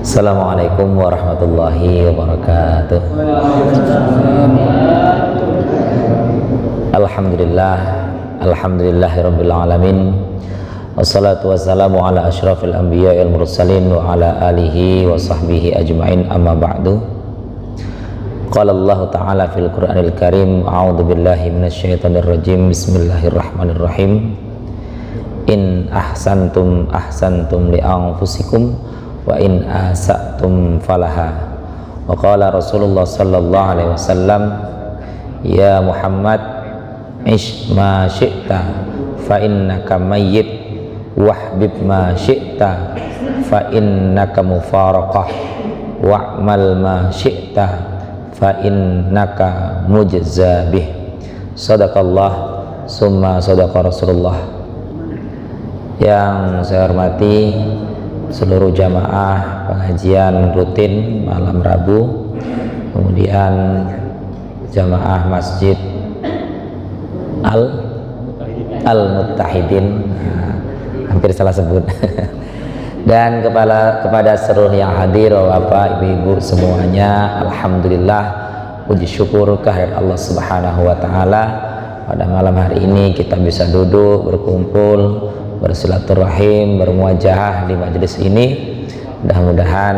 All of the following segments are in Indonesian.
Assalamualaikum warahmatullahi wabarakatuh. Alhamdulillah, alhamdulillahirabbil alamin. Wassalatu wassalamu ala asyrafil anbiya'i wal mursalin wa ala alihi wa sahbihi ajmain, amma ba'du. Qala Allah ta'ala fil Qur'anil Karim, a'udzu billahi minasyaitonir rajim. Bismillahirrahmanirrahim. In ahsantum ahsantum li anfusikum wa in asa'tum falaha. Wa qala Rasulullah sallallahu alaihi wasallam, ya Muhammad, ish ma syi'ta fa innaka mayyit wahbib ma syi'ta fa innaka mufaraqah wa'mal ma syi'ta fa innaka mujza bih. Sadaqallah summa sadaqa Rasulullah. Yang saya hormati seluruh jamaah pengajian rutin malam Rabu, kemudian jamaah Masjid Al-Muttahidin, hampir salah sebut dan kepada seluruh yang hadir, Bapak, Ibu-ibu semuanya, alhamdulillah, puji syukur kehadirat Allah Subhanahu wa taala. Pada malam hari ini kita bisa duduk, berkumpul, bersilaturahim, bermuajahah di majelis ini. Mudah-mudahan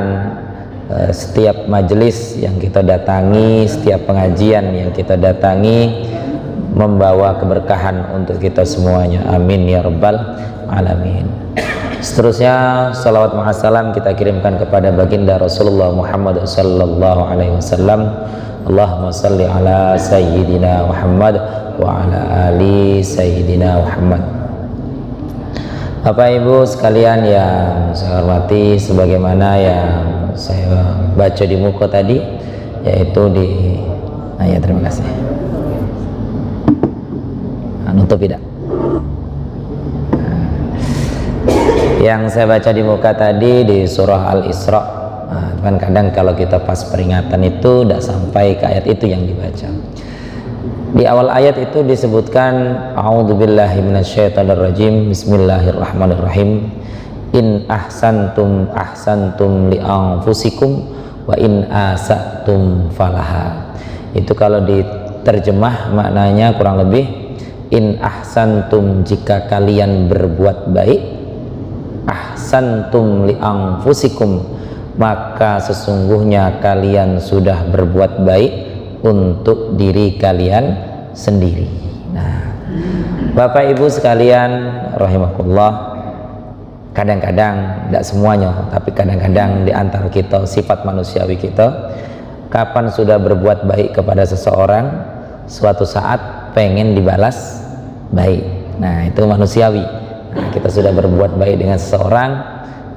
setiap majelis yang kita datangi, setiap pengajian yang kita datangi membawa keberkahan untuk kita semuanya. Amin ya rabbal alamin. Seterusnya salawat ma'assalam kita kirimkan kepada baginda Rasulullah Muhammad sallallahu alaihi wasallam. Allahumma salli ala sayyidina Muhammad wa ala ali sayyidina Muhammad. Bapak Ibu sekalian yang saya hormati, sebagaimana yang saya baca di muka tadi, yaitu di ya terima kasih. Nutup tidak? Yang saya baca di muka tadi di surah Al-Isra. Kan kadang kalau kita pas peringatan itu tidak sampai ke ayat itu yang dibaca. Di awal ayat itu disebutkan a'udzubillahi minasyaitonirrajim, bismillahirrahmanirrahim. In ahsantum ahsantum li anfusikum wa in asa'tum falaha. Itu kalau diterjemah maknanya kurang lebih, in ahsantum, jika kalian berbuat baik, ahsantum li anfusikum, maka sesungguhnya kalian sudah berbuat baik untuk diri kalian sendiri. Nah, Bapak Ibu sekalian rahimakumullah, kadang-kadang, tidak semuanya, tapi kadang-kadang di antara kita, sifat manusiawi kita, kapan sudah berbuat baik kepada seseorang, suatu saat pengen dibalas baik. Nah, itu manusiawi. Nah, kita sudah berbuat baik dengan seseorang,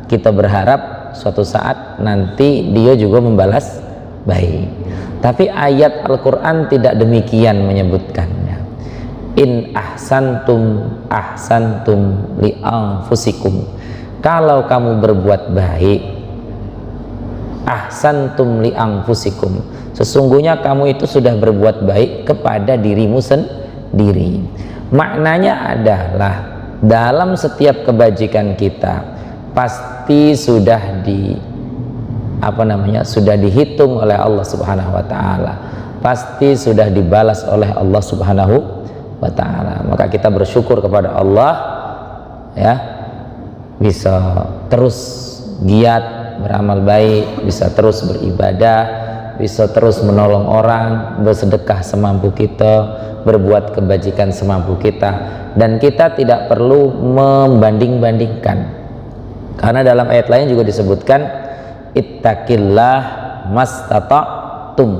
kita berharap suatu saat nanti dia juga membalas baik. Tapi ayat Al-Quran tidak demikian menyebutkannya. In ahsantum ahsantum li anfusikum, kalau kamu berbuat baik, ahsantum li anfusikum, sesungguhnya kamu itu sudah berbuat baik kepada dirimu sendiri. Maknanya adalah dalam setiap kebajikan kita pasti sudah sudah dihitung oleh Allah Subhanahu wa taala, pasti sudah dibalas oleh Allah Subhanahu wa taala. Maka kita bersyukur kepada Allah, ya, bisa terus giat beramal baik, bisa terus beribadah, bisa terus menolong orang, bersedekah semampu kita, berbuat kebajikan semampu kita, dan kita tidak perlu membanding-bandingkan, karena dalam ayat lain juga disebutkan ittaqillah mastata'tum.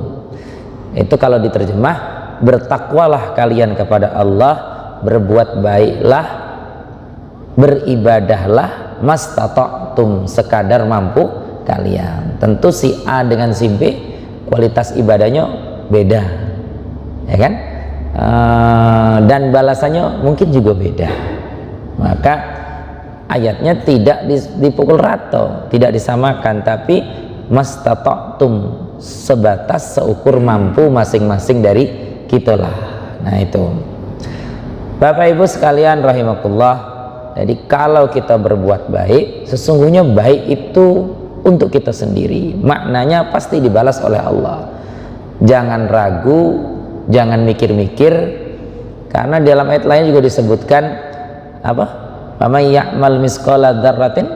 Itu kalau diterjemah, bertakwalah kalian kepada Allah, berbuat baiklah, beribadahlah, mastata'tum, sekadar mampu kalian. Tentu si A dengan si B kualitas ibadahnya beda, ya kan? Dan balasannya mungkin juga beda. Maka ayatnya tidak dipukul rata, tidak disamakan, tapi mastata'tum, sebatas seukur mampu masing-masing dari kita lah. Nah itu Bapak Ibu sekalian rahimakumullah, Jadi kalau kita berbuat baik, sesungguhnya baik itu untuk kita sendiri, maknanya pasti dibalas oleh Allah. Jangan ragu, jangan mikir-mikir, karena dalam ayat lain juga disebutkan apa? Faman ya'mal misqala dzarratin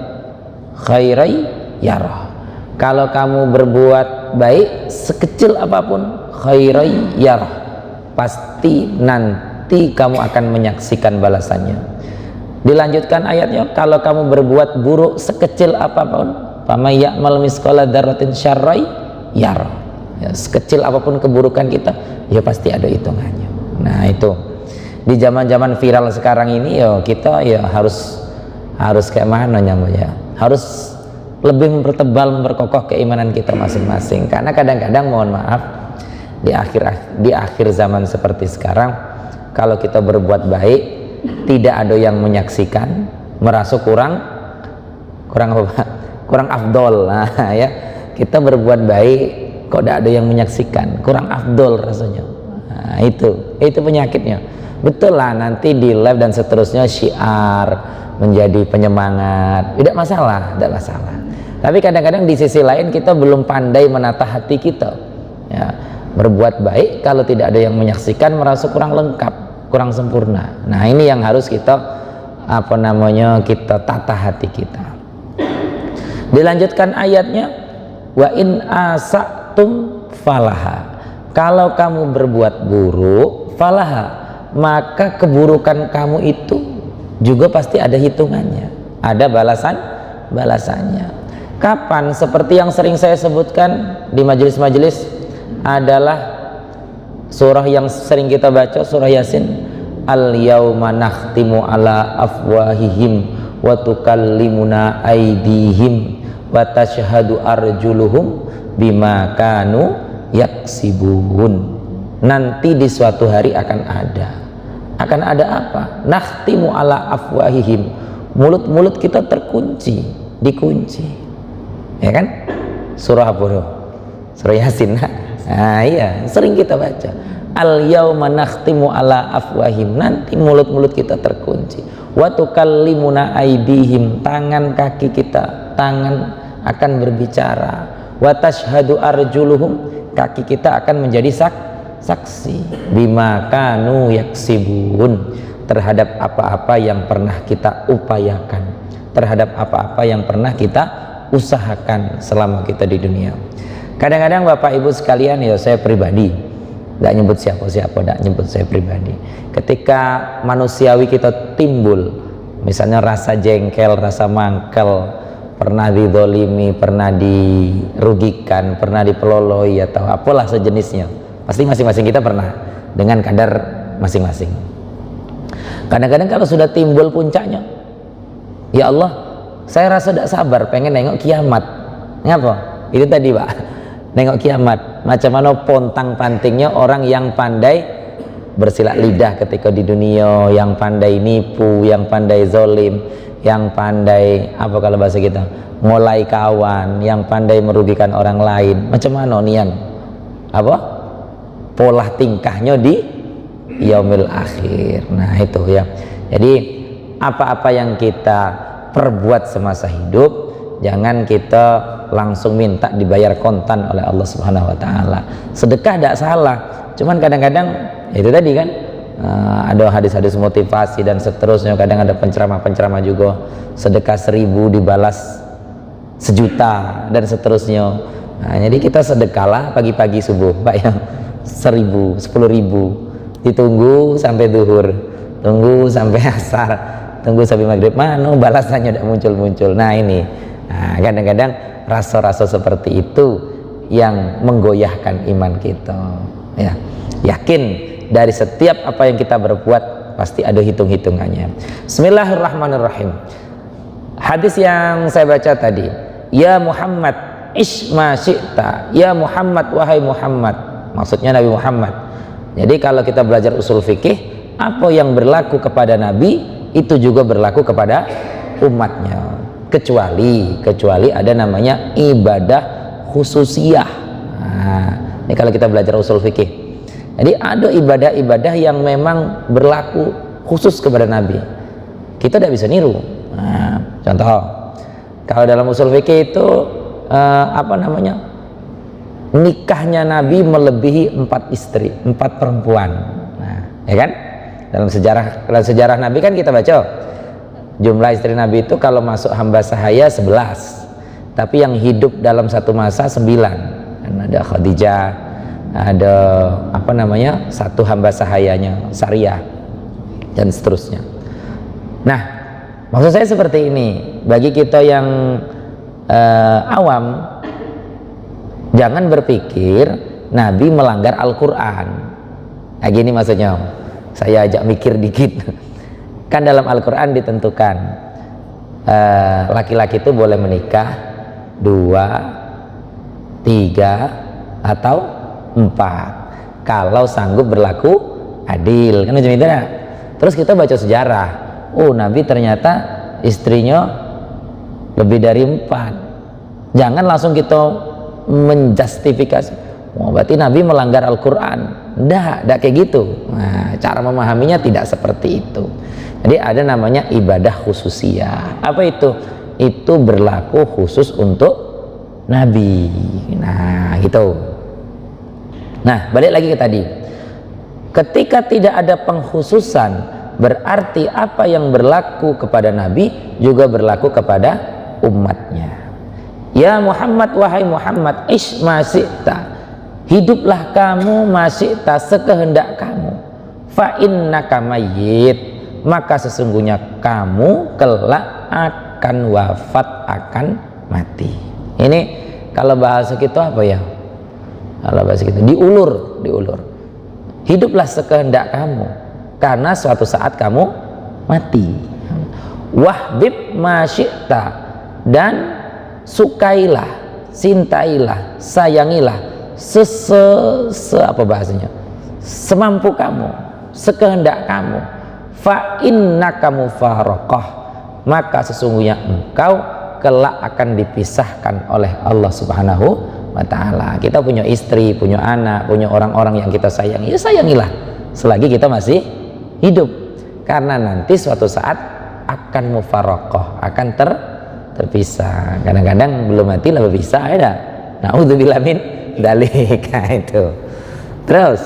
khairan yarah. Kalau kamu berbuat baik sekecil apapun, khairan yarah, pasti nanti kamu akan menyaksikan balasannya. Dilanjutkan ayatnya, kalau kamu berbuat buruk sekecil apapun, faman ya'mal misqala dzarratin syarran yarah, ya, sekecil apapun keburukan kita, ya pasti ada hitungannya. Nah itu di zaman-zaman viral sekarang ini, ya kita ya harus kayak mana namanya, harus lebih mempertebal, memperkokoh keimanan kita masing-masing. Karena kadang-kadang, mohon maaf, di akhir zaman seperti sekarang, kalau kita berbuat baik tidak ada yang menyaksikan, merasa kurang apa Pak? Kurang afdol. Nah ya, kita berbuat baik kok tidak ada yang menyaksikan, kurang afdol rasanya. Nah, itu penyakitnya. Betul lah, nanti di live dan seterusnya syiar menjadi penyemangat, tidak masalah. Tapi kadang-kadang di sisi lain kita belum pandai menata hati kita, ya. Berbuat baik kalau tidak ada yang menyaksikan merasa kurang lengkap, kurang sempurna. Nah ini yang harus kita kita tata hati kita. Dilanjutkan ayatnya, wa in asatum falaha. Kalau kamu berbuat buruk, falaha, maka keburukan kamu itu juga pasti ada hitungannya, ada balasannya. Kapan? Seperti yang sering saya sebutkan di majelis-majelis, adalah surah yang sering kita baca, surah Yasin. Al yauma nakhtimu ala afwahihim wa tukallimuna aydihim wa tashhadu arjuluhum bima kanu yaksibun. Nanti di suatu hari akan ada apa? Nakhtimu ala afwahihim, mulut-mulut kita dikunci, ya kan? Surah apa tuh? Surah Yasin. Nah iya, sering kita baca, al yauma nakhtimu ala afwahim, nanti mulut-mulut kita terkunci. Wa tukallimuna aydihim, tangan kaki kita, tangan akan berbicara. Wa tashhadu arjuluhum, kaki kita akan menjadi saksi. Bima kanu yaksibun, terhadap apa-apa yang pernah kita upayakan, terhadap apa-apa yang pernah kita usahakan selama kita di dunia. Kadang-kadang Bapak Ibu sekalian, ya saya pribadi, nggak nyebut siapa-siapa, nggak nyebut saya pribadi, ketika manusiawi kita timbul, misalnya rasa jengkel, rasa mangkel, pernah didolimi, pernah dirugikan, pernah dipeloloi atau apalah sejenisnya, pasti masing-masing kita pernah, dengan kadar masing-masing. Kadang-kadang kalau sudah timbul puncaknya, ya Allah, saya rasa tidak sabar pengen nengok kiamat. Ngapa? Itu tadi Pak, nengok kiamat. Macam mana pontang pantingnya orang yang pandai bersilat lidah ketika di dunia, yang pandai nipu, yang pandai zolim, yang pandai apa kalau bahasa kita, mulai kawan, yang pandai merugikan orang lain. Macam mana nian pola tingkahnya di yaumil akhir. Nah itu ya. Jadi apa-apa yang kita perbuat semasa hidup, jangan kita langsung minta dibayar kontan oleh Allah Subhanahu wa taala. Sedekah tidak salah, cuman kadang-kadang itu tadi kan, ada hadis-hadis motivasi dan seterusnya. Kadang ada penceramah-penceramah juga, sedekah 1000 dibalas 1.000.000 dan seterusnya. Nah, jadi kita sedekahlah pagi-pagi subuh Pak ya, 1.000, 10.000, ditunggu sampai duhur, tunggu sampai asar, tunggu sampai maghrib, mana balasannya tidak muncul-muncul. Nah ini, kadang-kadang rasa-rasa seperti itu yang menggoyahkan iman kita, ya. Yakin dari setiap apa yang kita berbuat pasti ada hitung-hitungannya. Bismillahirrahmanirrahim. Hadis yang saya baca tadi, ya Muhammad isma syi'ta, ya Muhammad, wahai Muhammad, maksudnya Nabi Muhammad. Jadi kalau kita belajar usul fikih, apa yang berlaku kepada Nabi itu juga berlaku kepada umatnya, kecuali ada namanya ibadah khususiyah. Nah, ini kalau kita belajar usul fikih, jadi ada ibadah-ibadah yang memang berlaku khusus kepada Nabi, kita tidak bisa niru. Nah, contoh, kalau dalam usul fikih itu apa namanya, nikahnya Nabi melebihi 4 istri, 4 perempuan. Nah, ya kan? Dalam sejarah Nabi kan kita baca jumlah istri Nabi itu kalau masuk hamba sahaya 11, tapi yang hidup dalam satu masa 9. Dan ada Khadijah, ada apa namanya, satu hamba sahayanya Sariyah, dan seterusnya. Nah, maksud saya seperti ini, bagi kita yang awam, jangan berpikir Nabi melanggar Al-Quran. Nah gini maksudnya, saya ajak mikir dikit. Kan dalam Al-Quran ditentukan laki-laki itu boleh menikah 2, 3, atau 4 kalau sanggup berlaku adil, kan macam itu ya. Terus kita baca sejarah, oh Nabi ternyata istrinya lebih dari 4. Jangan langsung kita menjustifikasi, oh, berarti Nabi melanggar Al-Quran. Tidak kayak gitu. Nah, cara memahaminya tidak seperti itu. Jadi ada namanya ibadah khususiyah. Apa itu? Itu berlaku khusus untuk Nabi. Nah gitu. Nah balik lagi ke tadi, ketika tidak ada pengkhususan, berarti apa yang berlaku kepada Nabi juga berlaku kepada umatnya. Ya Muhammad, wahai Muhammad, ish masyita, hiduplah kamu masyita sekehendak kamu, fa innaka mayyit, maka sesungguhnya kamu kelak akan wafat, akan mati. Ini kalau bahasa kita apa ya? Kalau bahasa kita diulur. Hiduplah sekehendak kamu, karena suatu saat kamu mati. Wahbib masyita, dan sukailah, cintailah, sayangilah apa bahasanya, semampu kamu, sekehendak kamu. Fa innaka mufaraqah, maka sesungguhnya engkau kelak akan dipisahkan oleh Allah Subhanahu wa ta'ala. Kita punya istri, punya anak, punya orang-orang yang kita sayangi, ya sayangilah selagi kita masih hidup, karena nanti suatu saat akan mufaraqah, akan terpisah. Kadang-kadang belum mati lah berpisah, ya. Naudzubillah min dzalika itu. Terus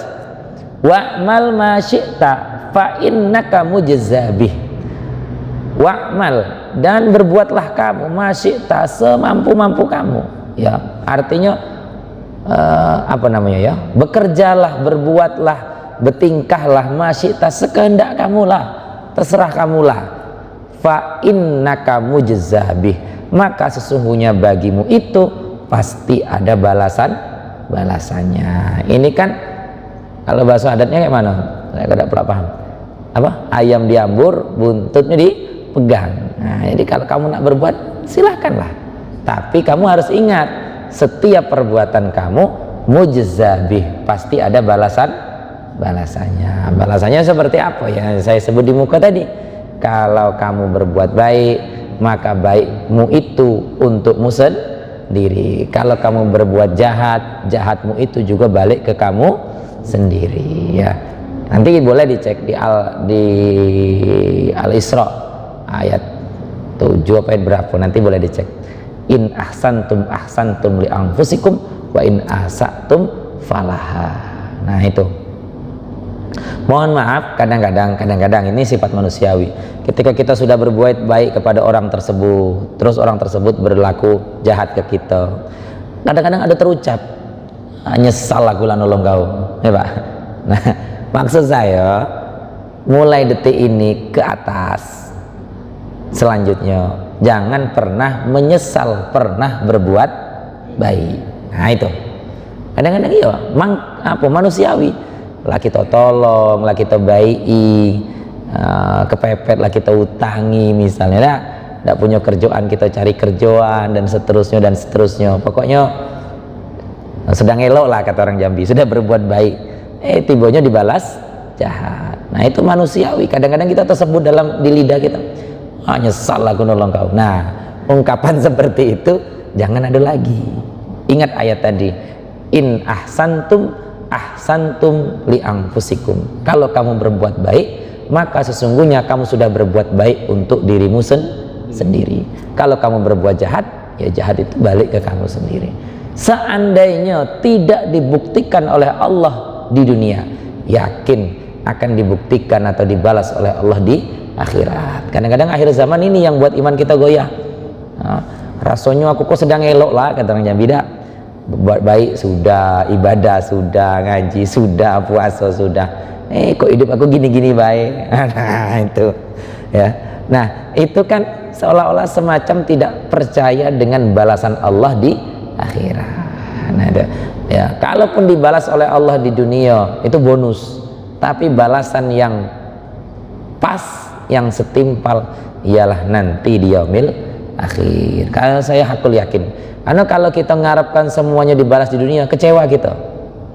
wa'mal ma syi'ta fa innaka mujzabih. Wa'mal, dan berbuatlah kamu ma syi'ta, semampu-mampu kamu. Ya, artinya apa namanya ya? Bekerjalah, berbuatlah, bertingkahlah ma syi'ta, sekehendak kamulah, terserah kamulah. Fa innaka mujzabih, maka sesungguhnya bagimu itu pasti ada balasannya. Ini kan kalau bahasa adatnya kayak mana? Saya tidak pernah paham. Apa? Ayam diambur, buntutnya dipegang. Nah, jadi kalau kamu nak berbuat, silahkanlah. Tapi kamu harus ingat, setiap perbuatan kamu mujzabih, pasti ada balasannya. Balasannya seperti apa ya? Saya sebut di muka tadi. Kalau kamu berbuat baik, maka baikmu itu untukmu sendiri. Kalau kamu berbuat jahat, jahatmu itu juga balik ke kamu sendiri, ya. Nanti boleh dicek di Al-Isra ayat 7 apa ayat berapa, nanti boleh dicek. In ahsantum ahsantum li anfusikum wa in ahsatum falaha. Nah itu. Mohon maaf, kadang-kadang ini sifat manusiawi. Ketika kita sudah berbuat baik kepada orang tersebut, terus orang tersebut berlaku jahat ke kita, kadang-kadang ada terucap, nyesal aku lah nolong kau, ya Pak. Nah, maksud saya, mulai detik ini ke atas, selanjutnya jangan pernah menyesal pernah berbuat baik. Nah itu, kadang-kadang iya, manusiawi. Lah kita tolong, lah kita baiki, kepepet lah kita utangi misalnya, tidak punya kerjaan kita cari kerjaan, dan seterusnya. Pokoknya sedang elok lah kata orang Jambi, sudah berbuat baik, tibonya dibalas jahat. Nah itu manusiawi. Kadang-kadang kita tersebut di lidah kita, nyesal aku nolong kau. Nah ungkapan seperti itu jangan ada lagi. Ingat ayat tadi, in ahsantum ahsantum li anfusikum. Kalau kamu berbuat baik, maka sesungguhnya kamu sudah berbuat baik untuk dirimu sendiri. Kalau kamu berbuat jahat, ya jahat itu balik ke kamu sendiri. Seandainya tidak dibuktikan oleh Allah di dunia, yakin akan dibuktikan atau dibalas oleh Allah di akhirat. Kadang-kadang akhir zaman ini yang buat iman kita goyah. Rasanya aku kok sedang elok lah, kata orang Jambi. Buat baik sudah, ibadah sudah, ngaji sudah, puasa sudah, kok hidup aku gini-gini baik. Nah itu ya. Nah itu kan seolah-olah semacam tidak percaya dengan balasan Allah di akhirat. Nah itu ya, kalaupun dibalas oleh Allah di dunia itu bonus, tapi balasan yang pas, yang setimpal ialah nanti di yaumil akhir. Karena saya hakul yakin, karena kalau kita mengharapkan semuanya dibalas di dunia, kecewa kita,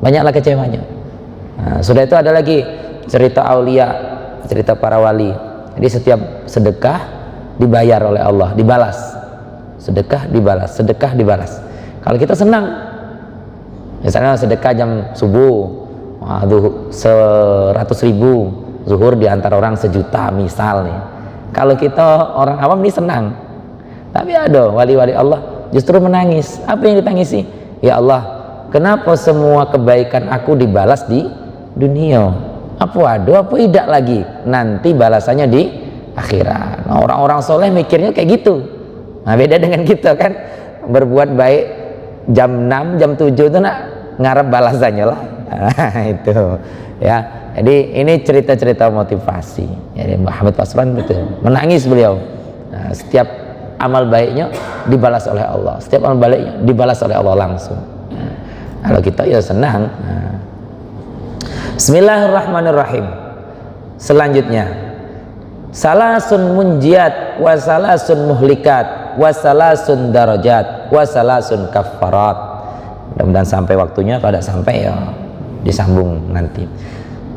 banyaklah kecewanya. Nah, sudah itu ada lagi cerita aulia, cerita para wali. Jadi setiap sedekah dibayar oleh Allah, dibalas. Sedekah dibalas, sedekah dibalas. Kalau kita senang, misalnya sedekah jam subuh, 100.000, zuhur diantar orang 1 juta misal nih. Kalau kita orang awam ini senang, tapi ada wali-wali Allah justru menangis. Apa yang ditangisi? Ya Allah, kenapa semua kebaikan aku dibalas di dunia? Apa ada, apa tidak lagi nanti balasannya di akhirat. Nah, orang-orang soleh mikirnya kayak gitu. Nah, beda dengan kita kan, berbuat baik jam 6, jam 7 itu nak ngarep balasannya lah. Nah, itu ya. Jadi ini cerita-cerita motivasi. Jadi Muhammad Pasran betul menangis beliau. Nah, setiap amal baiknya dibalas oleh Allah, setiap amal baiknya dibalas oleh Allah langsung. Nah, kalau kita ya senang. Nah. Bismillahirrahmanirrahim. Selanjutnya, salasun munjiat wa salasun muhlikat wa salasun darajat wa salasun kafarat. Mudah-mudahan sampai waktunya. Kalau tidak sampai ya disambung nanti.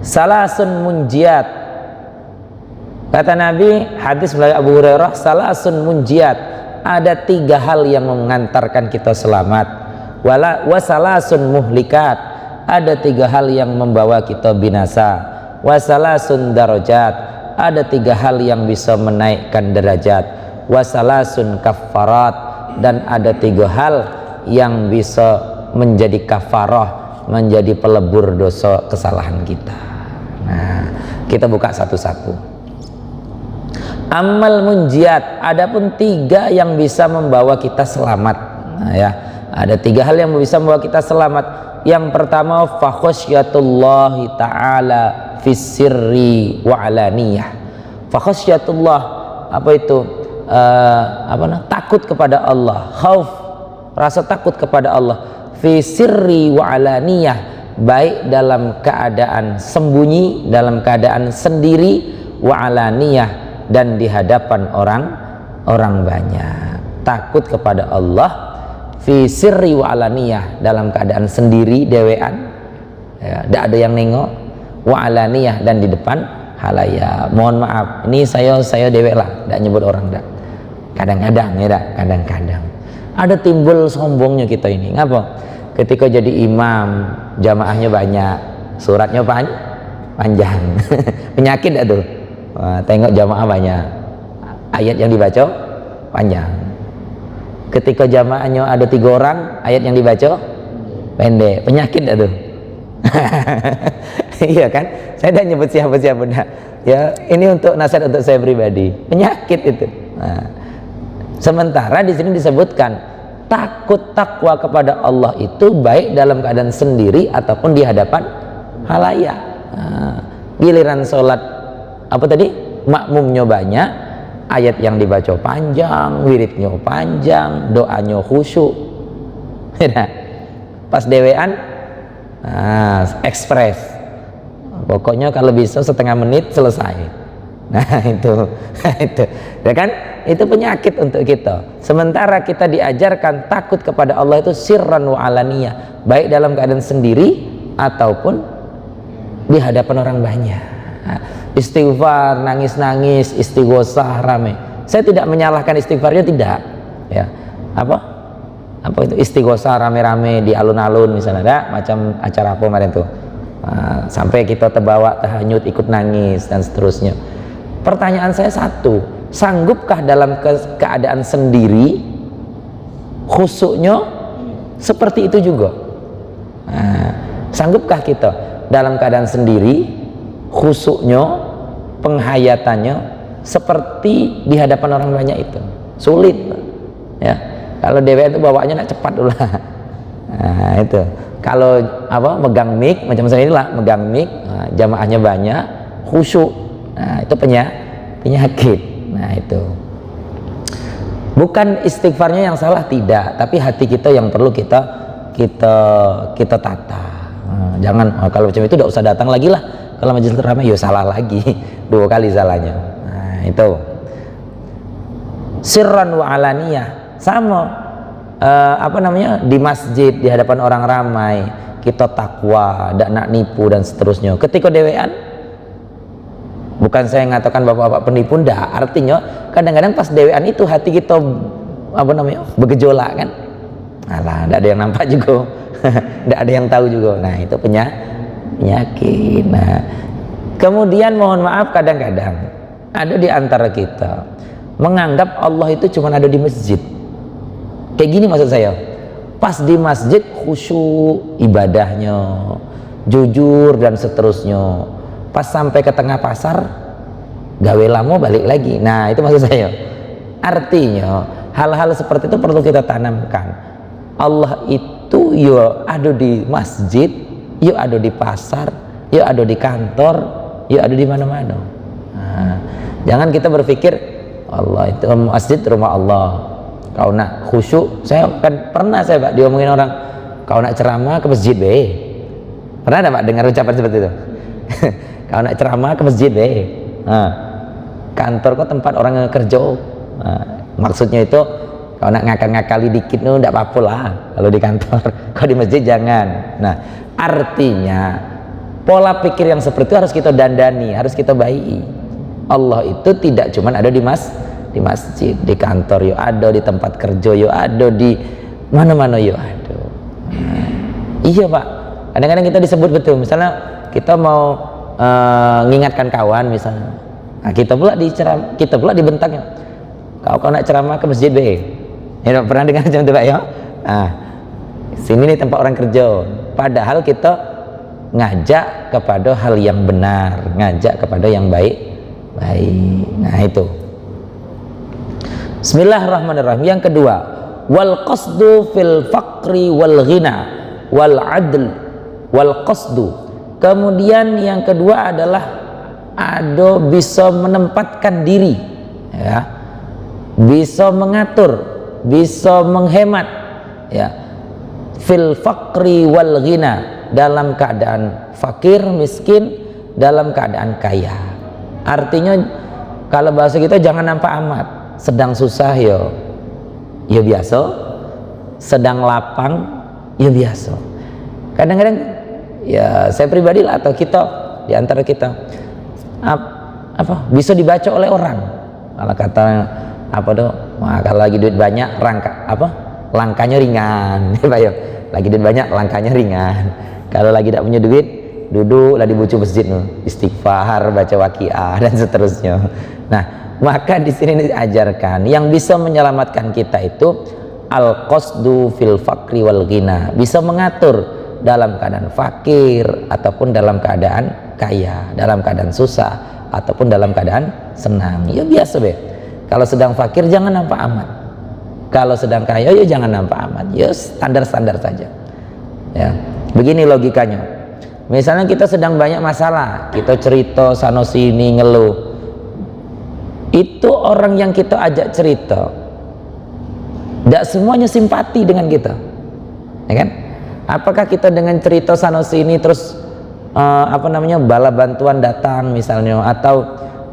Salasun munjiat, kata Nabi, hadis melalui Abu Hurairah, salasun munjiat, ada 3 hal yang mengantarkan kita selamat. Wa salasun muhlikat, ada 3 hal yang membawa kita binasa. Wasalasun darajat, ada 3 hal yang bisa menaikkan derajat. Wasalasun kafarat, dan ada 3 hal yang bisa menjadi kafarah, menjadi pelebur dosa kesalahan kita. Nah, kita buka satu-satu. Amal munjiat, adapun 3 yang bisa membawa kita selamat. Nah, ya, ada 3 hal yang bisa membawa kita selamat. Yang pertama, fa khasyatullahi ta'ala fis sirri wa alaniyah. Fa khasyatullah, apa itu? Takut kepada Allah, khauf, rasa takut kepada Allah, fi sirri wa alaniyah, baik dalam keadaan sembunyi, dalam keadaan sendiri, wa alaniyah, dan di hadapan orang banyak. Takut kepada Allah fi sirri wa alaniyah, dalam keadaan sendiri dewean, ya, tidak ada yang nengok, wa alaniyah, dan di depan halayak. Mohon maaf, ini saya dewek lah, tidak nyebut orang dah. Kadang-kadang ya dah, kadang-kadang ada timbul sombongnya kita ini. Ngapa? Ketika jadi imam, jamaahnya banyak, suratnya panjang. Penyakit dah tuh. Wah, tengok jamaah banyak, ayat yang dibaca panjang. Ketika jamaahnya ada 3 orang, ayat yang dibaca pendek. Penyakit dah tuh. Iya kan? Saya dah nyebut siapa-siapa dah. Ya, ini untuk nasihat untuk saya pribadi. Penyakit itu. Nah, sementara di sini disebutkan takut takwa kepada Allah itu baik dalam keadaan sendiri ataupun di hadapan halayak. Nah, giliran sholat apa tadi? Makmumnya banyak, ayat yang dibaca panjang, wiridnya panjang, doanya khusyuk. Pas dewean, ekspres. Pokoknya kalau bisa setengah menit selesai. Nah itu ya kan? Itu penyakit untuk kita. Sementara kita diajarkan takut kepada Allah itu sirran wa alaniyah, baik dalam keadaan sendiri ataupun di hadapan orang banyak. Istighfar, nangis-nangis, istighosah rame. Saya tidak menyalahkan istighfarnya, tidak. Ya, apa itu istighosah rame-rame di alun-alun misalnya, ada macam acara apa kemarin tuh. Sampai kita terbawa tahanyut, ikut nangis dan seterusnya. Pertanyaan saya satu, sanggupkah dalam keadaan sendiri khusyuknya seperti itu juga. Nah, sanggupkah kita dalam keadaan sendiri khusyuknya, penghayatannya seperti di hadapan orang banyak itu? Sulit ya. Kalau dewe itu bawaannya nak cepat dulu. Nah, itu kalau apa megang mic macam saya inilah, megang mic, nah, jamaahnya banyak, khusyuk, nah itu penyakit. Nah itu bukan istighfarnya yang salah, tidak, tapi hati kita yang perlu kita tata. Nah, jangan kalau macam itu tidak usah datang lagi lah. Kalau majelis ramai ya salah lagi, 2 kali salahnya. Nah itu sirran wa alaniyah, sama di masjid di hadapan orang ramai kita takwa, tidak nak nipu dan seterusnya. Ketika dewean, bukan saya mengatakan bapak-bapak penipu, ndak, artinya kadang-kadang pas dewean itu hati kita bergejolak kan, alah tidak ada yang nampak juga. Tidak ada yang tahu juga. Nah itu penyakit. Nah kemudian mohon maaf, kadang-kadang ada di antara kita menganggap Allah itu cuma ada di masjid. Kayak gini maksud saya, pas di masjid khusyuk ibadahnya, jujur dan seterusnya, pas sampai ke tengah pasar gawe lamo balik lagi. Nah itu maksud saya, artinya hal-hal seperti itu perlu kita tanamkan. Allah itu yo ada di masjid, yo ada di pasar, yo ada di kantor, yo ada di mana-mana. Nah, jangan kita berpikir Allah itu masjid rumah Allah. Kau nak khusyuk, saya kan pernah Pak diomongin orang, kau nak ceramah ke masjid be. Pernah ada Pak dengar ucapan seperti itu? Kau nak ceramah ke masjid be. Nah, kantor kok tempat orang kerja. Nah, maksudnya itu kau nak ngakal-ngakali dikit nu tidak apa-apa lah kalau di kantor. Kau di masjid jangan. Nah, artinya pola pikir yang seperti itu harus kita dandani, harus kita baiki. Allah itu tidak cuma ada di masjid, di kantor yo ada, di tempat kerja yo ada, di mana-mana yo ada. Iya Pak, kadang-kadang kita disebut betul, misalnya kita mau mengingatkan kawan misalnya, nah, kita pula dibentaknya, kau nak ceramah ke masjid be. Ya pernah dengar macam itu Pak ya? Nah, sini nih tempat orang kerja, padahal kita ngajak kepada hal yang benar, ngajak kepada yang baik. Nah itu. Bismillahirrahmanirrahim. Yang kedua, wal qasdu fil faqri wal ghina wal adl wal qasdu. Kemudian yang kedua adalah ada bisa menempatkan diri, ya, bisa mengatur, bisa menghemat, ya, fil faqri wal ghina, dalam keadaan fakir miskin, dalam keadaan kaya. Artinya kalau bahasa kita jangan nampak amat. Sedang susah ya biasa, sedang lapang ya biasa. Kadang-kadang ya saya pribadi lah atau kita di antara kita bisa dibaca oleh orang. Kalau kata kalau lagi duit banyak langkahnya ringan. Lagi duit banyak langkahnya ringan. Kalau lagi tidak punya duit, duduk lah di bucu masjid, istighfar, baca waqiah dan seterusnya. Nah, maka di sini diajarkan yang bisa menyelamatkan kita itu al-qasdu fil faqri wal ghina, bisa mengatur dalam keadaan fakir ataupun dalam keadaan kaya, dalam keadaan susah ataupun dalam keadaan senang. Ya biasa be. Kalau sedang fakir jangan nampak amat. Kalau sedang kaya ya jangan nampak amat. Ya standar-standar saja. Ya. Begini logikanya. Misalnya kita sedang banyak masalah, kita cerita sana sini ngeluh. Itu orang yang kita ajak cerita tidak semuanya simpati dengan kita, ya kan? Apakah kita dengan cerita sana sini terus bala bantuan datang misalnya, atau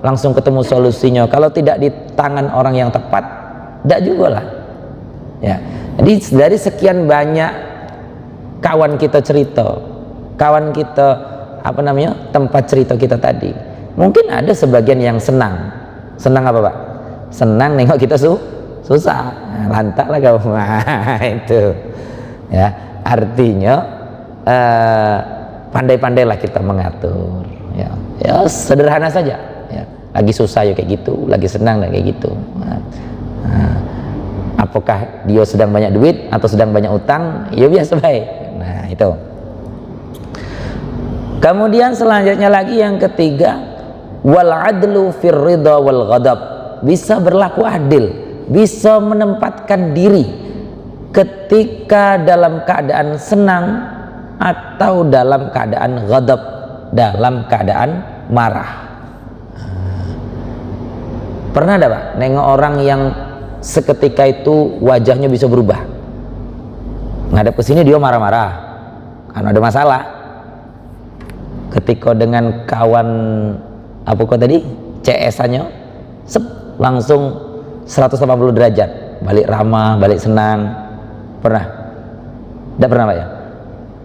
langsung ketemu solusinya? Kalau tidak di tangan orang yang tepat, tidak juga lah, ya. Jadi dari sekian banyak kawan kita cerita, kawan kita tempat cerita kita tadi, mungkin ada sebagian yang senang apa Pak? Senang nengok kita susah, lantaklah kau. Itu ya, artinya pandai-pandailah kita mengatur, ya sederhana saja, ya. Lagi susah ya kayak gitu, lagi senang kayak gitu. apakah dia sedang banyak duit atau sedang banyak utang, ya biasa baik. Nah itu. Kemudian selanjutnya lagi yang ketiga, wal adlu fir ridha wal ghadab, bisa berlaku adil, bisa menempatkan diri ketika dalam keadaan senang atau dalam keadaan ghadab, dalam keadaan marah. Pernah ada Pak nengok orang yang seketika itu wajahnya bisa berubah, ngadep ke sini dia marah-marah karena ada masalah. Ketika dengan kawan apa kok tadi CS-nya langsung 180 derajat, balik ramah, balik senang. Pernah? Tidak pernah Pak ya?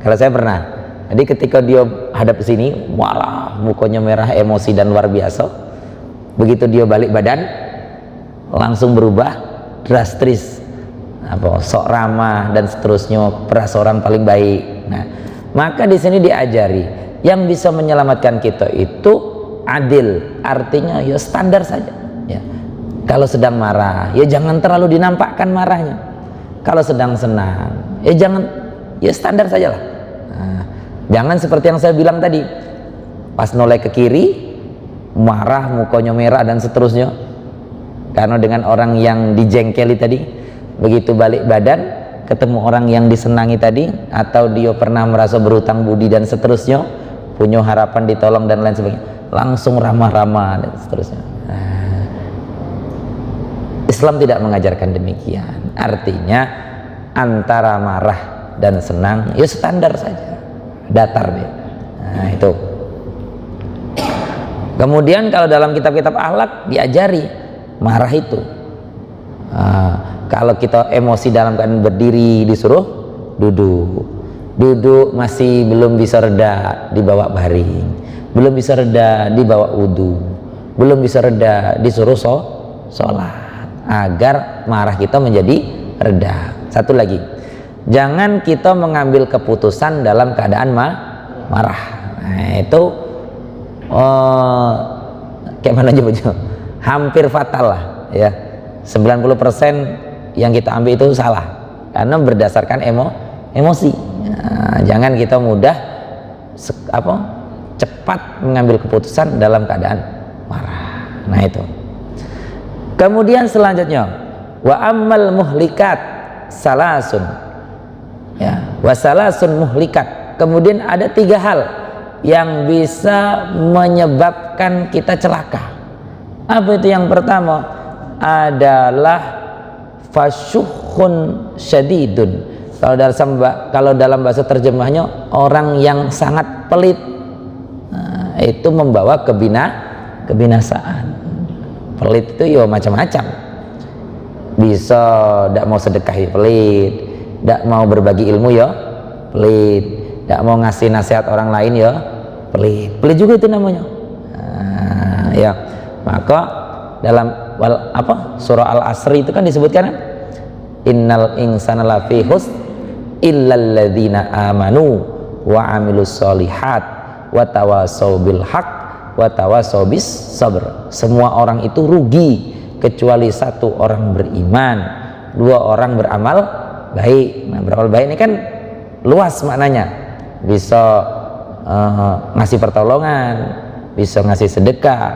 Kalau saya pernah. Jadi ketika dia hadap ke sini, malah mukanya merah, emosi dan luar biasa. Begitu dia balik badan, langsung berubah drastis, apa sok ramah dan seterusnya, perasa orang paling baik. Nah, maka di sini diajari yang bisa menyelamatkan kita itu adil, artinya ya standar saja ya. Kalau sedang marah ya jangan terlalu dinampakkan marahnya, kalau sedang senang ya jangan, ya standar saja lah. Nah, jangan seperti yang saya bilang tadi, pas noleh ke kiri marah, mukanya merah dan seterusnya, karena dengan orang yang dijengkeli tadi. Begitu balik badan ketemu orang yang disenangi tadi, atau dia pernah merasa berutang budi dan seterusnya, punya harapan ditolong dan lain sebagainya, langsung ramah-ramah dan seterusnya. Nah, Islam tidak mengajarkan demikian. Artinya antara marah dan senang ya standar saja, datar ya. Nah itu. Kemudian kalau dalam kitab-kitab akhlak diajari marah itu, kalau kita emosi dalam keadaan berdiri disuruh duduk. Duduk masih belum bisa reda, dibawa baring. Belum bisa reda, dibawa wudu. Belum bisa reda, disuruh sholat, agar marah kita menjadi reda. Satu lagi, jangan kita mengambil keputusan dalam keadaan marah. Nah itu kayak mana nyebutnya, hampir fatal lah ya. 90% yang kita ambil itu salah, karena berdasarkan emosi. Nah, jangan kita mudah cepat mengambil keputusan dalam keadaan marah. Nah itu. Kemudian selanjutnya, wa ammal muhlikat salasun, ya, wa salasun muhlikat. Kemudian ada 3 hal yang bisa menyebabkan kita celaka. Apa itu? Yang pertama adalah fasyuhun syadidun. Kalau dalam bahasa terjemahnya, orang yang sangat pelit. Nah, itu membawa kebinasaan. Pelit itu ya macam-macam. Bisa tidak mau sedekah ya pelit, tidak mau berbagi ilmu ya pelit, tidak mau ngasih nasihat orang lain ya pelit. Pelit juga itu namanya. Nah, ya, maka dalam surah Al-Asr itu kan disebutkan, innal insana lafi husn illal ladzina amanu wa amilus solihat wa tawassaw bil haq wa tawassaw bis sabr. Semua orang itu rugi kecuali 1 orang beriman, 2 orang beramal baik. Nah, beramal baik ini kan luas maknanya, bisa ngasih pertolongan, bisa ngasih sedekah,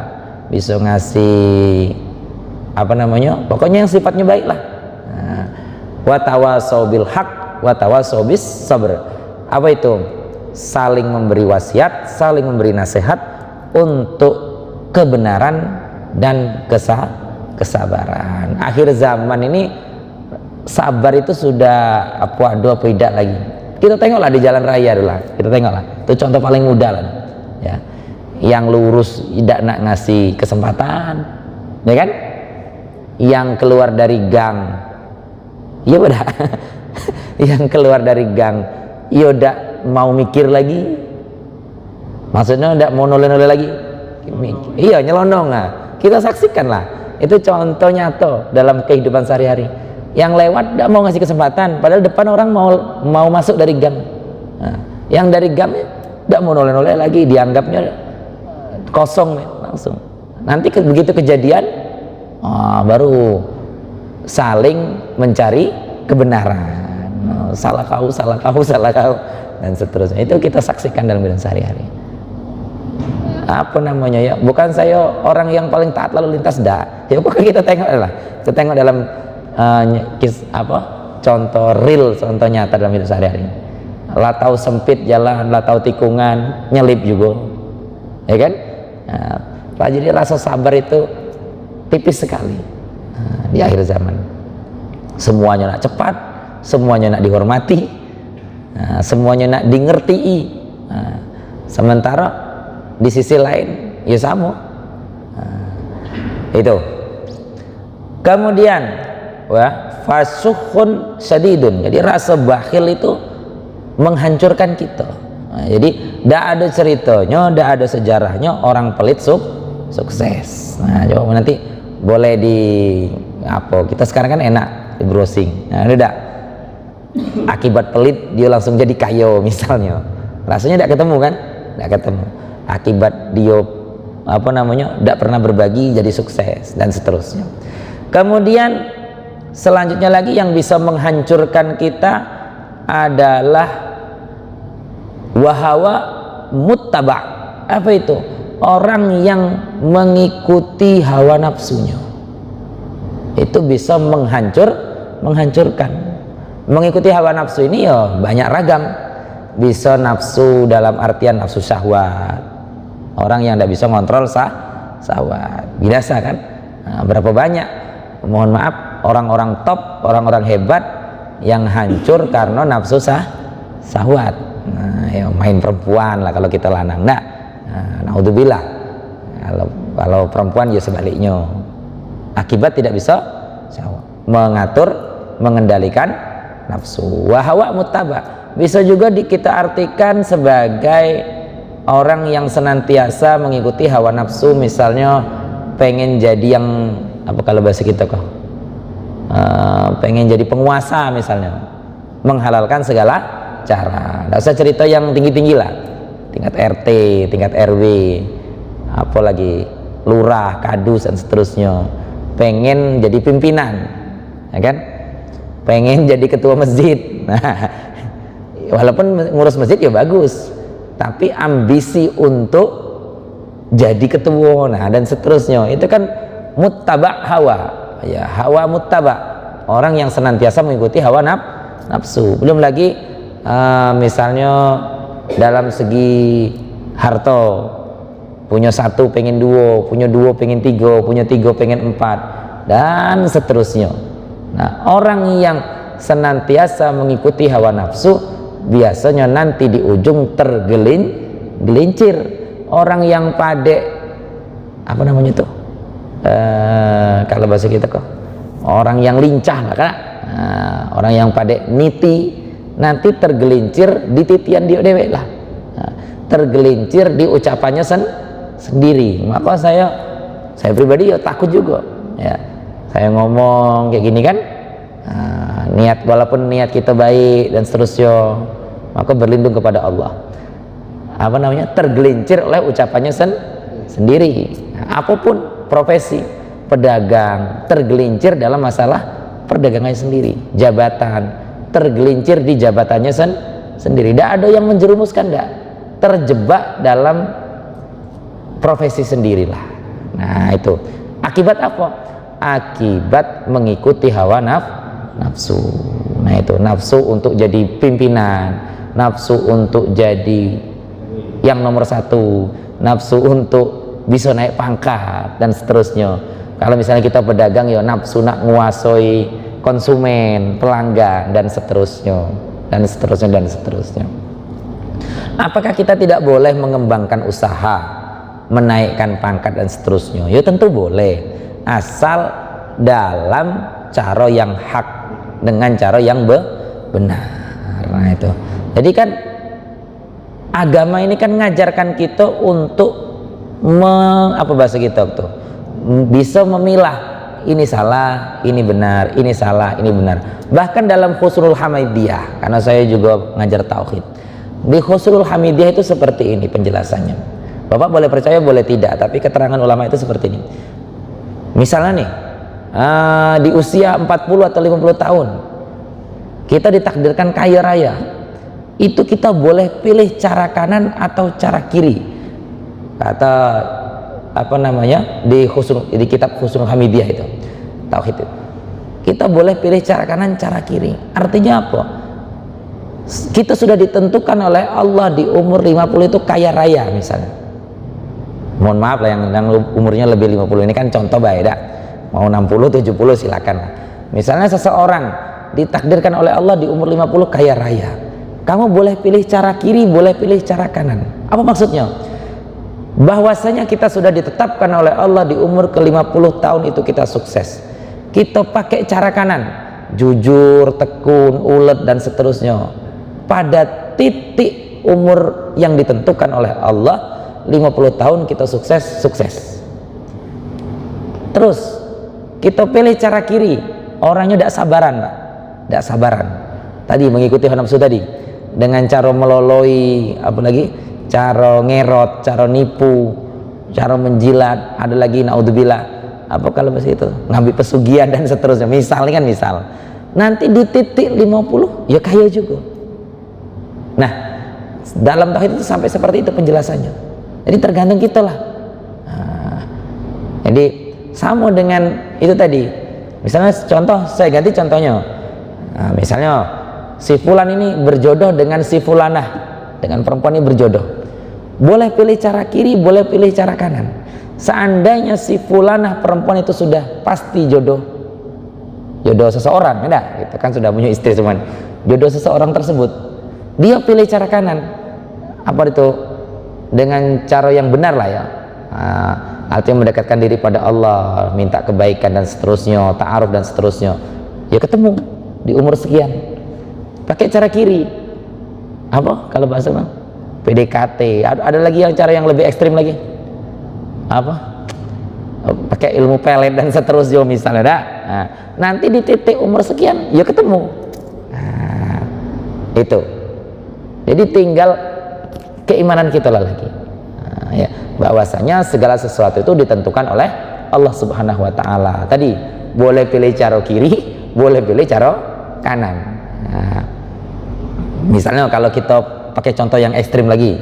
bisa ngasih pokoknya yang sifatnya baik lah. Nah, wa tawassaw bil haq wa tawassaw bis sabr. Apa itu? Saling memberi wasiat, saling memberi nasihat untuk kebenaran dan kesabaran. Akhir zaman ini sabar itu sudah apa tidak lagi. Kita tengoklah di jalan raya dulu lah. Kita tengoklah. Itu contoh paling mudah lah. Ya. Yang lurus tidak nak ngasih kesempatan, ya kan? Yang keluar dari gang, ya udah. Yang keluar dari gang, ya udah mau mikir lagi. Maksudnya udah mau noleh-noleh lagi. Iya, nyelonong. Nah, kita saksikan lah. Itu contoh nyata dalam kehidupan sehari-hari. Yang lewat tidak mau ngasih kesempatan, padahal depan orang mau masuk dari gang. Nah, yang dari gang tidak mau noleh-noleh lagi, dianggapnya kosong langsung. Nanti begitu kejadian, baru saling mencari kebenaran. Salah kau, dan seterusnya. Itu kita saksikan dalam kehidupan sehari-hari. Apa namanya ya? Bukan saya orang yang paling taat lalu lintas, dah. Ya pokoknya kita tengok dalam contoh real, contoh nyata dalam hidup sehari-hari. Lah tahu sempit jalan, lah tahu tikungan, nyelip juga, ya kan? Nah, jadi rasa sabar itu tipis sekali di akhir zaman. Semuanya nak cepat, semuanya nak dihormati, semuanya nak dingertii. Sementara di sisi lain ya sama. Itu. Kemudian fasukhun syadidun. Jadi rasa bakhil itu menghancurkan kita. Jadi tidak ada ceritanya, tidak ada sejarahnya orang pelit sukses. Nah, coba nanti boleh kita sekarang kan enak di browsing. Nah, tidak. Akibat pelit dia langsung jadi kaya misalnya. Rasanya tidak ketemu kan? Tidak ketemu. Akibat dia tidak pernah berbagi jadi sukses dan seterusnya. Kemudian selanjutnya lagi yang bisa menghancurkan kita adalah wahawa muttaba. Apa itu? Orang yang mengikuti hawa nafsunya. Itu bisa menghancurkan. Mengikuti hawa nafsu ini ya banyak ragam. Bisa nafsu dalam artian nafsu syahwat. Orang yang tidak bisa ngontrol syahwat. Biasa kan? Nah, berapa banyak? Mohon maaf, orang-orang top, orang-orang hebat yang hancur karena nafsu syahwat. Nah, ya main perempuan lah kalau kita lanang. Naudzubillah. Kalau perempuan ya sebaliknya. Akibat tidak bisa mengatur, mengendalikan nafsu. Wahawa muttaba bisa juga kita artikan sebagai orang yang senantiasa mengikuti hawa nafsu. Misalnya pengen jadi yang kalau bahasa kita pengen jadi penguasa misalnya, menghalalkan segala cara. Nggak usah cerita yang tinggi-tinggi lah, tingkat RT, tingkat RW, apalagi lurah, kadus dan seterusnya. Pengen jadi pimpinan, ya kan? Pengen jadi ketua masjid. Nah, walaupun ngurus masjid ya bagus, tapi ambisi untuk jadi ketua, dan seterusnya, itu kan muttaba hawa, ya hawa muttaba, orang yang senantiasa mengikuti hawa nafsu. Belum lagi misalnya dalam segi harta, punya satu pengen dua, punya dua pengen tiga, punya tiga pengen empat, dan seterusnya. Nah, orang yang senantiasa mengikuti hawa nafsu biasanya nanti di ujung tergelincir. Orang yang kalau bahasa kita orang yang lincah lah kan, orang yang niti nanti tergelincir di titian dia dewek lah, tergelincir di ucapannya sendiri. Maka saya pribadi ya takut juga ya, saya ngomong kayak gini kan, walaupun niat kita baik dan seterusnya, maka berlindung kepada Allah, tergelincir oleh ucapannya sendiri. Apapun profesi, pedagang tergelincir dalam masalah perdagangannya sendiri, jabatan tergelincir di jabatannya sendiri, tidak ada yang menjerumuskan, tidak terjebak dalam profesi sendirilah. Nah, itu akibat apa? Akibat mengikuti hawa nafsu. Nah, itu nafsu untuk jadi pimpinan, nafsu untuk jadi yang nomor satu, nafsu untuk bisa naik pangkat dan seterusnya. Kalau misalnya kita pedagang ya nafsu nak menguasai konsumen, pelanggan dan seterusnya, dan seterusnya. Apakah kita tidak boleh mengembangkan usaha, menaikkan pangkat dan seterusnya? Ya tentu boleh, asal dalam cara yang hak, dengan cara yang benar. Nah, itu. Jadi kan agama ini kan ngajarkan kita untuk bahasa kita tuh, bisa memilah ini salah, ini benar, ini salah, ini benar. Bahkan dalam Husnul Hamidiyah, karena saya juga ngajar tauhid, di Husnul Hamidiyah itu seperti ini penjelasannya. Bapak boleh percaya boleh tidak, tapi keterangan ulama itu seperti ini. Misalnya nih, di usia 40 atau 50 tahun kita ditakdirkan kaya raya, itu kita boleh pilih cara kanan atau cara kiri. Kata apa namanya di kitab Husnul Hamidiyah itu, tauhid itu, kita boleh pilih cara kanan cara kiri. Artinya apa? Kita sudah ditentukan oleh Allah di umur 50 itu kaya raya misalnya. Mohon maaf lah yang umurnya lebih 50 ini kan contoh baik dah. Mau 60 70 silakan. Misalnya seseorang ditakdirkan oleh Allah di umur 50 kaya raya. Kamu boleh pilih cara kiri, boleh pilih cara kanan. Apa maksudnya? Bahwasanya kita sudah ditetapkan oleh Allah di umur ke-50 tahun itu kita sukses. Kita pakai cara kanan, jujur, tekun, ulet dan seterusnya. Pada titik umur yang ditentukan oleh Allah 50 tahun kita sukses. Terus kita pilih cara kiri, orangnya tidak sabaran, Pak. Tidak sabaran. Tadi mengikuti hawa nafsu tadi dengan cara meloloi, apalagi cara ngerot, cara nipu, cara menjilat, ada lagi naudzubillah apa kalau bahasa itu ngambil pesugihan dan seterusnya. Misalnya kan nanti di titik 50 ya kaya juga. Nah, dalam tauhid itu sampai seperti itu penjelasannya. Jadi tergantung kita lah. Jadi sama dengan itu tadi. Misalnya contoh, saya ganti contohnya. Misalnya si fulan ini berjodoh dengan si fulanah, dengan perempuan ini berjodoh. Boleh pilih cara kiri, boleh pilih cara kanan. Seandainya si fulanah perempuan itu sudah pasti jodoh seseorang, enggak? Itu kan sudah punya istri cuman. Jodoh seseorang tersebut, dia pilih cara kanan. Apa itu? Dengan cara yang benar lah ya. Artinya mendekatkan diri pada Allah, minta kebaikan dan seterusnya, ta'aruf dan seterusnya. Ya ketemu di umur sekian. Pakai cara kiri. Apa kalau bahasa Bang? PDKT. Ada lagi yang cara yang lebih ekstrim lagi. Apa? Pakai ilmu pelet dan seterusnya misalnya. Nanti di titik umur sekian ya ketemu. Itu. Jadi tinggal keimanan kita lah lagi. Ya, bahwasanya segala sesuatu itu ditentukan oleh Allah Subhanahu wa taala. Tadi boleh pilih cara kiri, boleh pilih cara kanan. Misalnya kalau kita pakai contoh yang ekstrim lagi,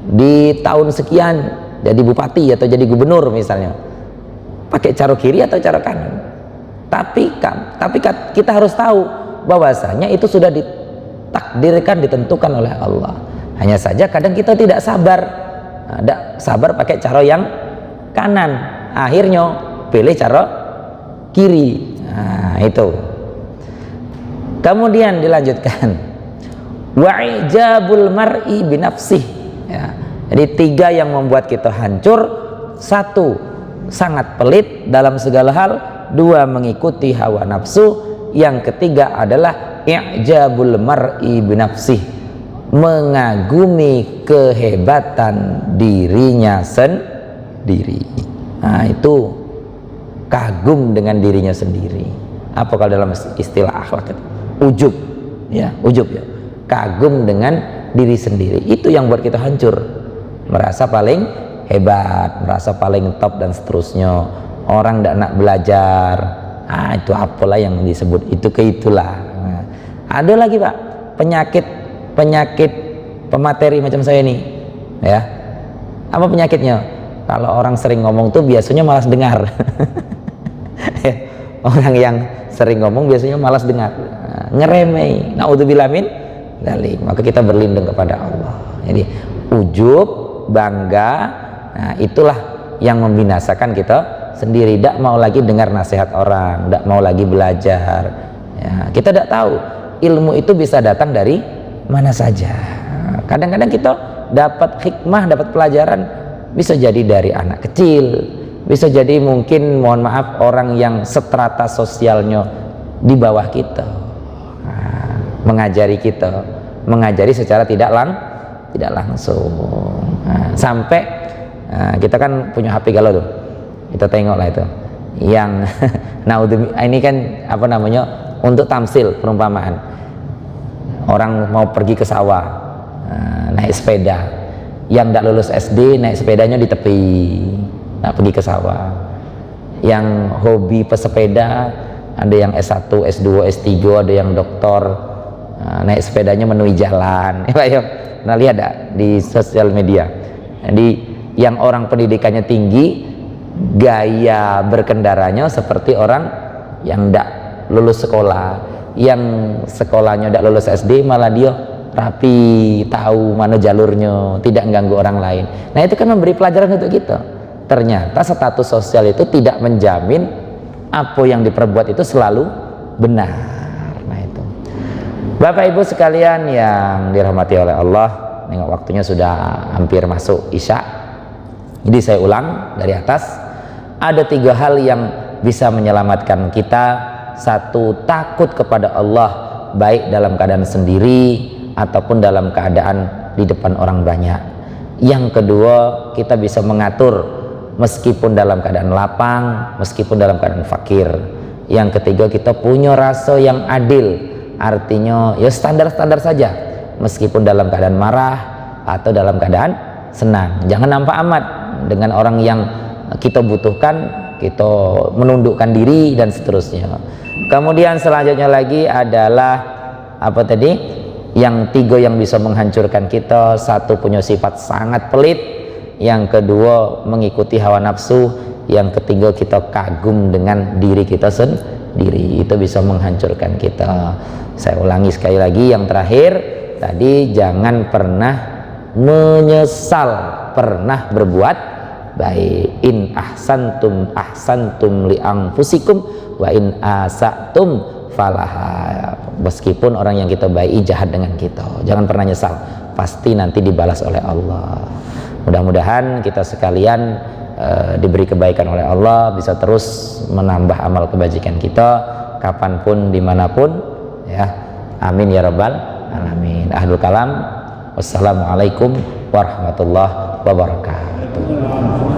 di tahun sekian jadi bupati atau jadi gubernur misalnya, pakai cara kiri atau cara kanan. Tapi kita harus tahu bahwasanya itu sudah ditakdirkan, ditentukan oleh Allah. Hanya saja kadang kita tidak sabar pakai cara yang kanan, akhirnya pilih cara kiri. Itu. Kemudian dilanjutkan, wa'ijabul mar'i binafsih. Ya. Jadi 3 yang membuat kita hancur. 1, sangat pelit dalam segala hal. 2, mengikuti hawa nafsu. Yang ketiga adalah i'jabul mar'i binafsih, mengagumi kehebatan dirinya sendiri. Itu kagum dengan dirinya sendiri. Apa kalau dalam istilah akhlak itu? Ujub ya. Kagum dengan diri sendiri. Itu yang buat kita hancur, merasa paling hebat, merasa paling top dan seterusnya. Orang tidak nak belajar, itu apalah yang disebut itu itulah. Ada lagi Pak, penyakit pemateri macam saya ini ya. Apa penyakitnya? Kalau orang sering ngomong tuh biasanya malas dengar. Orang yang sering ngomong biasanya malas dengar, ngeremeh. Naudzubillah min dzalik. Maka kita berlindung kepada Allah. Jadi ujub, bangga, itulah yang membinasakan kita sendiri. Tidak mau lagi dengar nasihat orang, tidak mau lagi belajar ya. Kita tidak tahu ilmu itu bisa datang dari mana saja. Kadang-kadang kita dapat hikmah, dapat pelajaran bisa jadi dari anak kecil, bisa jadi mungkin mohon maaf orang yang strata sosialnya di bawah kita, mengajari kita, mengajari secara tidak langsung. Sampai kita kan punya HP galau tuh, kita tengoklah itu yang ini kan apa namanya, untuk tamsil perumpamaan orang mau pergi ke sawah, naik sepeda, yang tidak lulus SD naik sepedanya di tepi, pergi ke sawah yang hobi pesepeda, ada yang S1, S2, S3, ada yang doktor, naik sepedanya menuju jalan. Nah, lihat gak di sosial media? Jadi yang orang pendidikannya tinggi, gaya berkendaranya seperti orang yang tidak lulus sekolah, yang sekolahnya tidak lulus SD, malah dia rapi, tahu mana jalurnya, tidak mengganggu orang lain. Nah, itu kan memberi pelajaran untuk kita. Ternyata status sosial itu tidak menjamin apa yang diperbuat itu selalu benar. Nah, itu Bapak Ibu sekalian yang dirahmati oleh Allah, nengok waktunya sudah hampir masuk Isya. Jadi saya ulang dari atas, ada 3 hal yang bisa menyelamatkan kita. 1, takut kepada Allah, baik dalam keadaan sendiri ataupun dalam keadaan di depan orang banyak. Yang kedua, kita bisa mengatur meskipun dalam keadaan lapang, meskipun dalam keadaan fakir. Yang ketiga, kita punya rasa yang adil, artinya ya standar-standar saja, meskipun dalam keadaan marah atau dalam keadaan senang. Jangan nampak amat dengan orang yang kita butuhkan, kita menundukkan diri dan seterusnya. Kemudian selanjutnya lagi adalah apa tadi? Yang 3 yang bisa menghancurkan kita. 1, punya sifat sangat pelit. Yang kedua, mengikuti hawa nafsu. Yang ketiga, kita kagum dengan diri kita sendiri. Itu bisa menghancurkan kita. Saya ulangi sekali lagi, yang terakhir tadi, jangan pernah menyesal pernah berbuat baik. In ahsantum li anfusikum wa in asatum falaha. Meskipun orang yang kita baiki jahat dengan kita, jangan pernah nyesal, pasti nanti dibalas oleh Allah. Mudah-mudahan kita sekalian diberi kebaikan oleh Allah, bisa terus menambah amal kebajikan kita kapanpun, dimanapun, ya. Amin ya rabbal alamin. Ahlul kalam, wassalamualaikum warahmatullahi wabarakatuh.